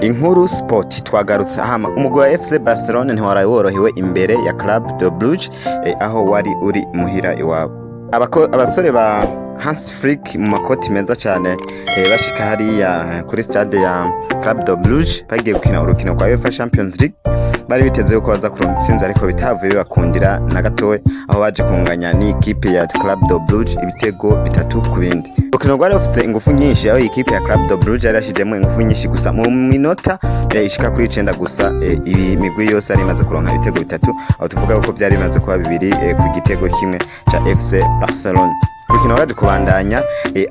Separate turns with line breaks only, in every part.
Inkuru Sport twagarutse hama umugwi wa FC Barcelona ntiwaraye worohewe imbere ya Club de Brugge aho wari uri muhira iwabo. Abasore ba Hans Flick mu makoti meza cyane bashika hariya kuri stade ya Club de Brugge bagiye gukina urukino rwa UEFA Champions League. Bari biteze ko baza kuronka intsinzi ariko bitavuye bakundira na gatowe aho baje kunganya ni ikipe ya Club de Brugge ibitego 3 ku bindi. Urukino rwari rufite ingufu nyinshi aho ikipe ya Club de Brugge yari yashijemo ingufu nyinshi gusa mu minota ishika kuri 9 gusa ibi migwi yose ari imaze kuronka ibitego 3 aho tuvuga ko byari bimaze kuba bibiri ku gitego kimwe ca FC Barcelona. Urukino rwaje kubandanya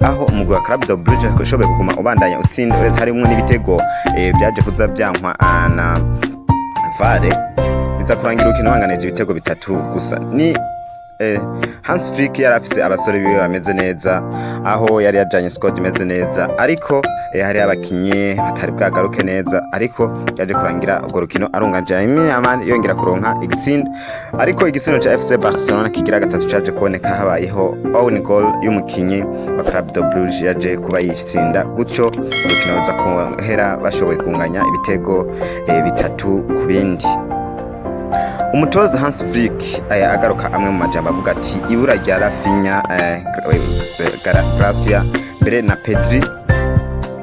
aho umugwi wa Club de Brugge ushoboye kuguma ubandanya utsinda uretse harimo n'ibitego byaje kuza byankwa na Vare biza kurangira urukino banganeje ibitego 3 gusa. Ni Hans Flick yari afise abasore biwe bameze neza aho yari yajanye squad imeze neza ariko hari abakinyi batari bwagaruke neza ariko yaje kurangira urwo rukino arunganje amani yongera kuronka igitsinda ariko igitsino ca FC Barcelona kigira gatatu caje kuboneka habayeho own goal y'umukinyi wa Club de Brugge yaje kuba yitsinda gutyo urukino ruza kuhera bashoboye kunganya ibitego 3 ku bindi. Umutoza Hans Flick agaruka amwe mu majambo avuga ati ibura rya Rafinha Gracia mbere na Pedri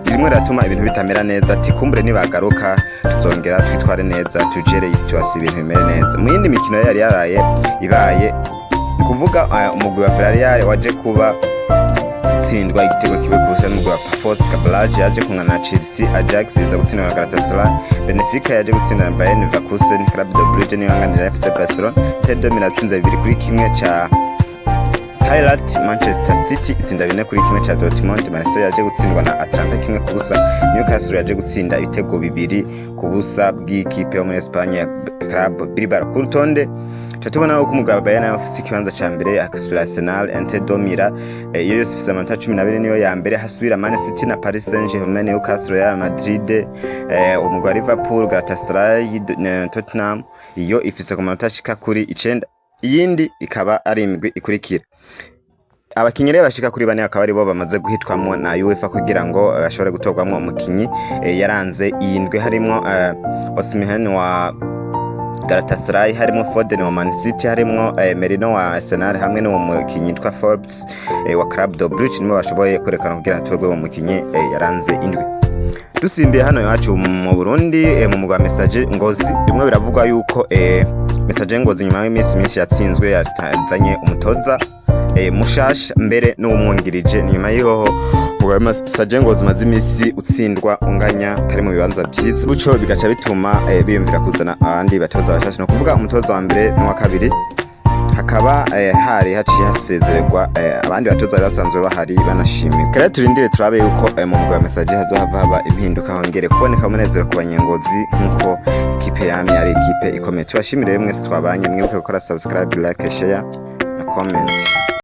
rimwe ratuma ibintu bitamera neza ati kumbure nibagaruka tuzongera twitware neza tujere situation ibintu bimere neza. Mu yindi mikino yari yaraye ibaye kuvuga umugwi wa Villarreal waje kuba tsindwa igitego kibe kurusa n'umugwi wa Force Cablage yaje kungana na Chelsea, Ajax iza gutsindwa na Galatasaray, Benfica yaje gutsinda na Bayern Leverkusen, Club de Brugge niyo yanganije FC Barcelona, Inter miratsinze 2-1 ca Highlight. Manchester City itsinda 4-1 ca Dortmund, Marseille yaje gutsindwa na Atlanta 1-0, Newcastle yaje gutsinda ibitego 2-0 bw'ikipe yo muri Espagne ya Club Bilbao. Ku rutonde tubona uko umugabo Bayern afise ikibanza ca mbere akasubira Arsenal, Inter Mira iyo yose ifise amanota 12 niyo ya mbere, hasubira Man City na Paris Saint-Germain, Newcastle ya Madrid, umugabo wa Liverpool, Galatasaray, Tottenham iyo ifise ku manota ashika kuri 9. Iyindi ikaba ari imigwi ikurikira. Abakinyi rero bashika kuri 4 akaba ari bo bamaze guhitwamwo na UEFA kugira ngo bashobore gutorwamwo umukinyi yaranze iyindwe harimo Osimhen wa Galatasaray, harimo Foden wa Man City, harimo Merino wa Arsenal hamwe no mukinyi yitwa Forbes wa Club de Brugge nimwe bashoboye kwerekana kugira hatorwe mu mukinyi yaranze indwi. Dusimbiye hano yacu mu Burundi mu mugwa Message Ngozi rimwe biravugwa yuko Message Ngozi nyuma y'imisi yatsinzwe yazanye umutoza mushasha mbere n'umwungirije nyuma y'aho mugwa Message Ngozi maze imisi utsindwa unganya kari mu bibanza byiza buco bigaca bituma biyumvira kuzana abandi batoza bashasha no kuvuga umutoza wa mbere n'uwa kabiri hakaba hari haciye hasezererwa abandi batoza basanzwe bahari banashimira. Kare turindire turabe yuko mu mugwa Message hazohava haba impinduka hongere kuboneka umunezero ku banyengozi nkuko ikipe yamye ari ikipe ikomeye. Tubashimire mwese twabanye mwibuke gukora subscribe, like, share na comment.